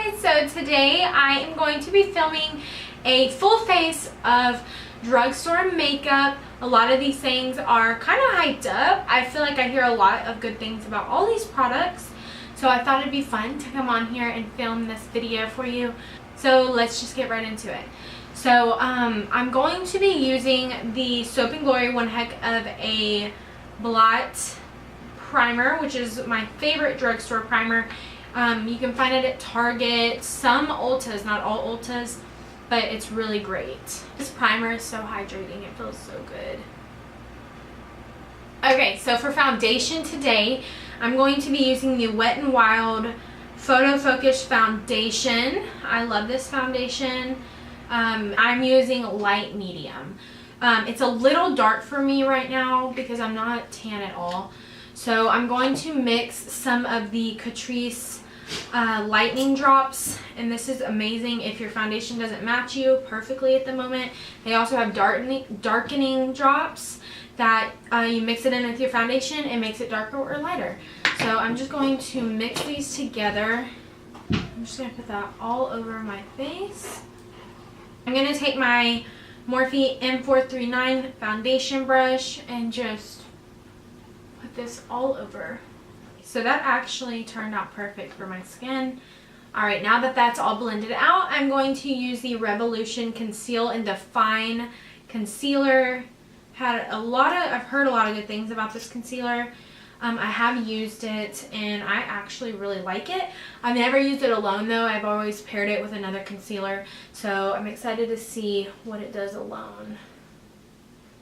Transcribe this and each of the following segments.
guys, so today I am going to be filming a full face of drugstore makeup. A lot of these things are kind of hyped up. I feel like I hear a lot of good things about all these products, so I thought it'd be fun to come on here and film this video for you. So let's just get right into it. So I'm going to be using the Soap & Glory One Heck of a Blot primer, which is my favorite drugstore primer. You can find it at Target, some Ultas, not all Ultas, but it's really great. This primer is so hydrating, it feels so good. Okay, so for foundation today, I'm going to be using the Wet n Wild Photo Focus Foundation. I love this foundation. I'm using light medium. It's a little dark for me right now because I'm not tan at all. So I'm going to mix some of the Catrice lightning drops, and this is amazing if your foundation doesn't match you perfectly at the moment. They also have darkening drops that you mix it in with your foundation and makes it darker or lighter. So I'm just going to mix these together. I'm just going to put that all over my face. I'm going to take my Morphe M439 foundation brush and just put this all over. So that actually turned out perfect for my skin. Alright, now that that's all blended out, I'm going to use the Revolution Conceal and Define Concealer. I've heard a lot of good things about this concealer. I have used it and I actually really like it. I've never used it alone though. I've always paired it with another concealer. So I'm excited to see what it does alone.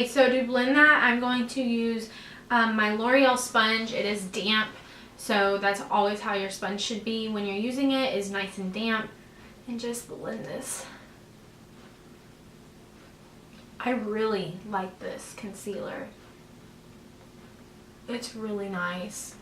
Okay, so to blend that, I'm going to use my L'Oreal sponge. It is damp, so that's always how your sponge should be when you're using it, is nice and damp. And just blend this. I really like this concealer. It's really nice.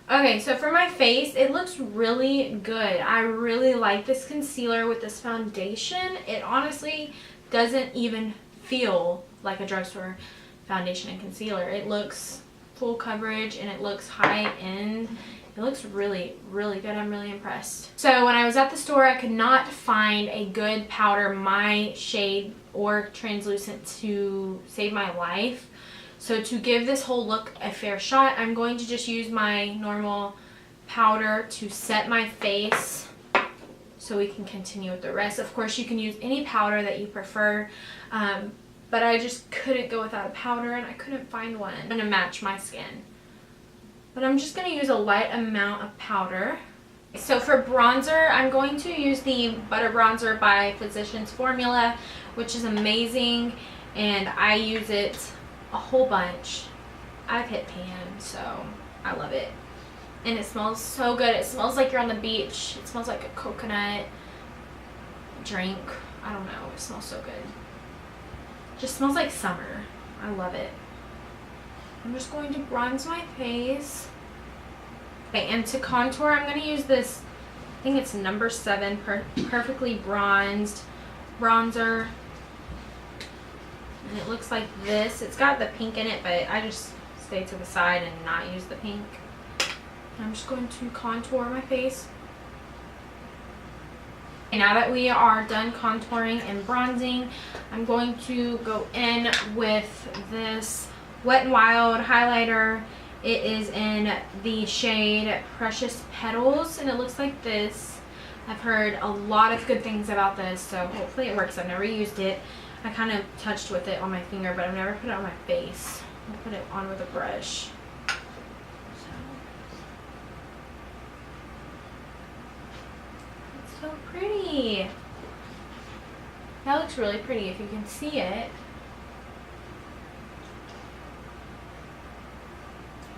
Okay, so for my face, it looks really good. I really like this concealer with this foundation. It honestly doesn't even feel like a drugstore foundation and concealer. It looks full coverage and it looks high end. It looks really, really good. I'm really impressed. So when I was at the store, I could not find a good powder my shade or translucent to save my life. So to give this whole look a fair shot, I'm going to just use my normal powder to set my face so we can continue with the rest. Of course, you can use any powder that you prefer, but I just couldn't go without a powder and I couldn't find one to match my skin. But I'm just going to use a light amount of powder. So for bronzer, I'm going to use the Butter Bronzer by Physicians Formula, which is amazing, and I use it a whole bunch. I've hit pan, so I love it. And it smells so good. It smells like you're on the beach. It smells like a coconut drink. I don't know. It smells so good. It just smells like summer. I love it. I'm just going to bronze my face. Okay, and to contour, I'm going to use this, I think it's number 7 Perfectly Bronzed bronzer. And it looks like this. It's got the pink in it, but I just stay to the side and not use the pink. And I'm just going to contour my face. And now that we are done contouring and bronzing, I'm going to go in with this Wet n Wild highlighter. It is in the shade Precious Petals, and it looks like this. I've heard a lot of good things about this, so hopefully it works. I've never used it. I kind of touched with it on my finger, but I've never put it on my face. I'll put it on with a brush. It's so pretty. That looks really pretty if you can see it.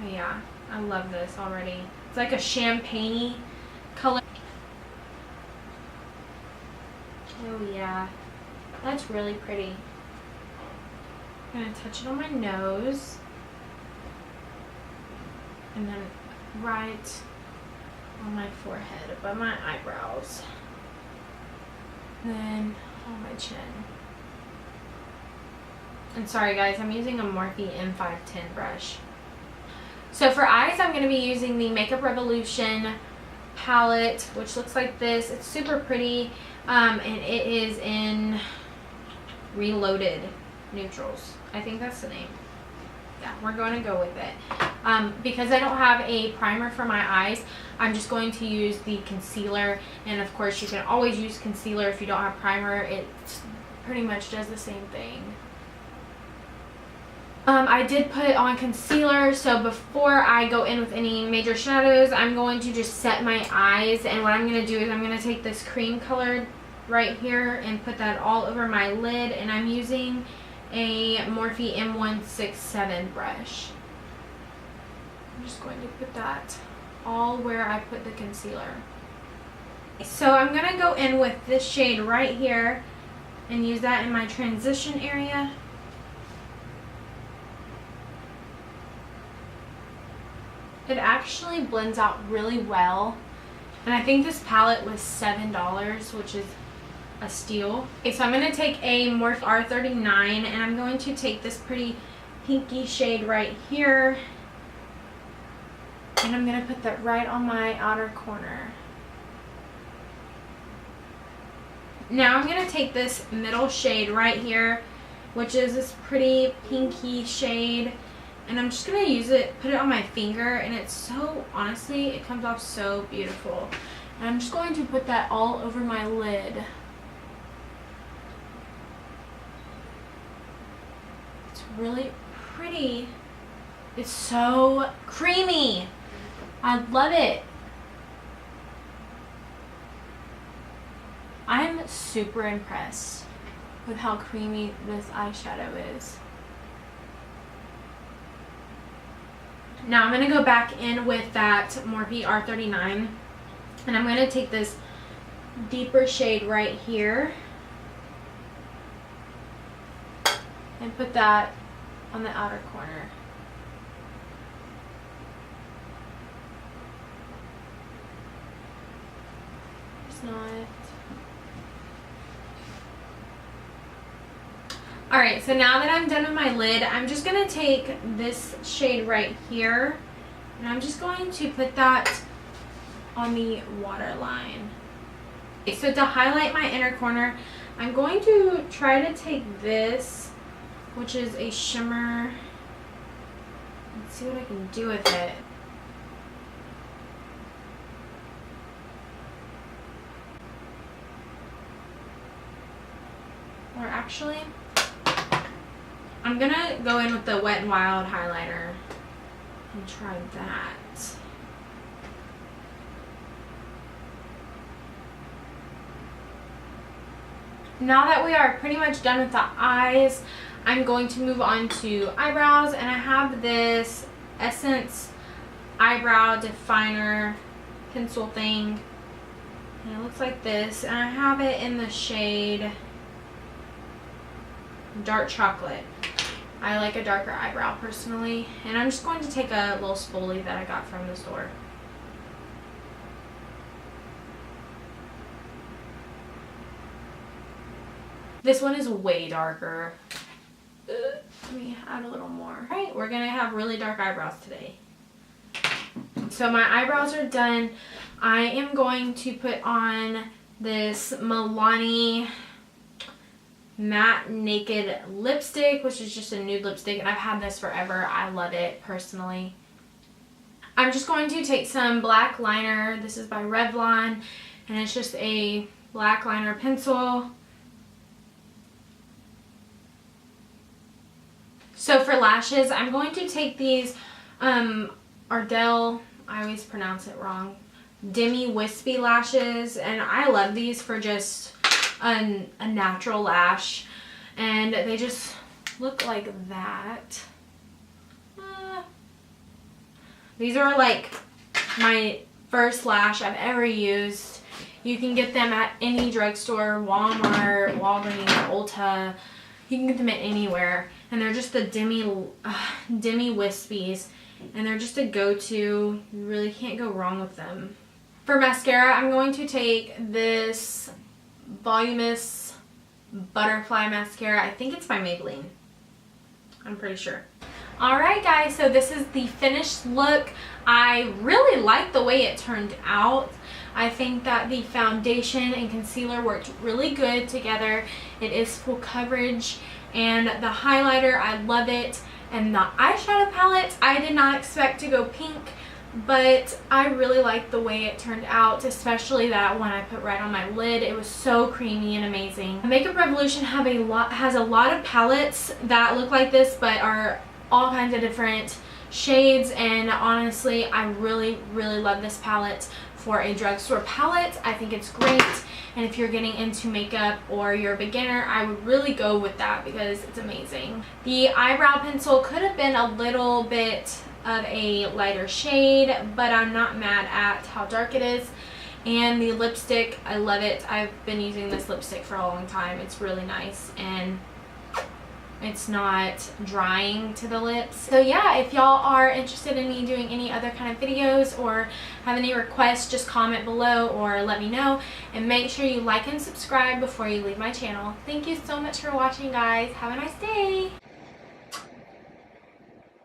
Oh yeah, I love this already. It's like a champagne-y color. Oh yeah, that's really pretty. I'm gonna touch it on my nose. And then right on my forehead, above my eyebrows. And then on my chin. And sorry guys, I'm using a Morphe M510 brush. So for eyes, I'm going to be using the Makeup Revolution palette, which looks like this. It's super pretty, and it is in Reloaded Neutrals. I think that's the name. Yeah, we're going to go with it. Because I don't have a primer for my eyes, I'm just going to use the concealer. And of course, you can always use concealer if you don't have primer. It pretty much does the same thing. I did put on concealer, so before I go in with any major shadows, I'm going to just set my eyes. And what I'm going to do is I'm going to take this cream color right here and put that all over my lid. And I'm using a Morphe M167 brush. I'm just going to put that all where I put the concealer. So I'm going to go in with this shade right here and use that in my transition area. It actually blends out really well, and I think this palette was $7, which is a steal. Okay, so I'm going to take a Morphe R39, and I'm going to take this pretty pinky shade right here, and I'm going to put that right on my outer corner. Now I'm going to take this middle shade right here, which is this pretty pinky shade, and I'm just going to use it, put it on my finger, and it's so, honestly, it comes off so beautiful. And I'm just going to put that all over my lid. It's really pretty. It's so creamy. I love it. I'm super impressed with how creamy this eyeshadow is. Now I'm going to go back in with that Morphe R39, and I'm going to take this deeper shade right here and put that on the outer corner. It's not. Alright, so now that I'm done with my lid, I'm just going to take this shade right here, and I'm just going to put that on the waterline. Okay, so to highlight my inner corner, I'm going to try to take this, which is a shimmer, and see what I can do with it. Or actually, I'm gonna go in with the Wet n Wild highlighter and try that. Now that we are pretty much done with the eyes, I'm going to move on to eyebrows, and I have this Essence eyebrow definer pencil thing, and it looks like this, and I have it in the shade Dark Chocolate. I like a darker eyebrow personally, and I'm just going to take a little spoolie that I got from the store. This one is way darker. Let me add a little more. Alright, we're gonna have really dark eyebrows today. So my eyebrows are done. I am going to put on this Milani Matte Naked lipstick, which is just a nude lipstick, and I've had this forever. I love it personally. I'm just going to take some black liner. This is by Revlon, and it's just a black liner pencil. So for lashes, I'm going to take these Ardell, I always pronounce it wrong, Demi Wispy lashes, and I love these for just a natural lash, and they just look like that. These are like my first lash I've ever used. You can get them at any drugstore, Walmart, Walgreens, Ulta. You can get them at anywhere, and they're just the Demi Wispies, and they're just a go-to. You really can't go wrong with them. For mascara, I'm going to take this Voluminous Butterfly mascara. I think it's by Maybelline. I'm pretty sure. Alright guys, so this is the finished look. I really like the way it turned out. I think that the foundation and concealer worked really good together. It is full coverage, and the highlighter, I love it. And the eyeshadow palette, I did not expect to go pink, but I really like the way it turned out, especially that when I put red on my lid, it was so creamy and amazing. Makeup Revolution has a lot of palettes that look like this, but are all kinds of different shades, and honestly I really love this palette for a drugstore palette. I think it's great, and if you're getting into makeup or you're a beginner, I would really go with that because it's amazing. The eyebrow pencil could have been a little bit of a lighter shade, but I'm not mad at how dark it is. And the lipstick, I love it. I've been using this lipstick for a long time. It's really nice, and it's not drying to the lips. So yeah, if y'all are interested in me doing any other kind of videos or have any requests, just comment below or let me know. And make sure you like and subscribe before you leave my channel. Thank you so much for watching, guys. Have a nice day.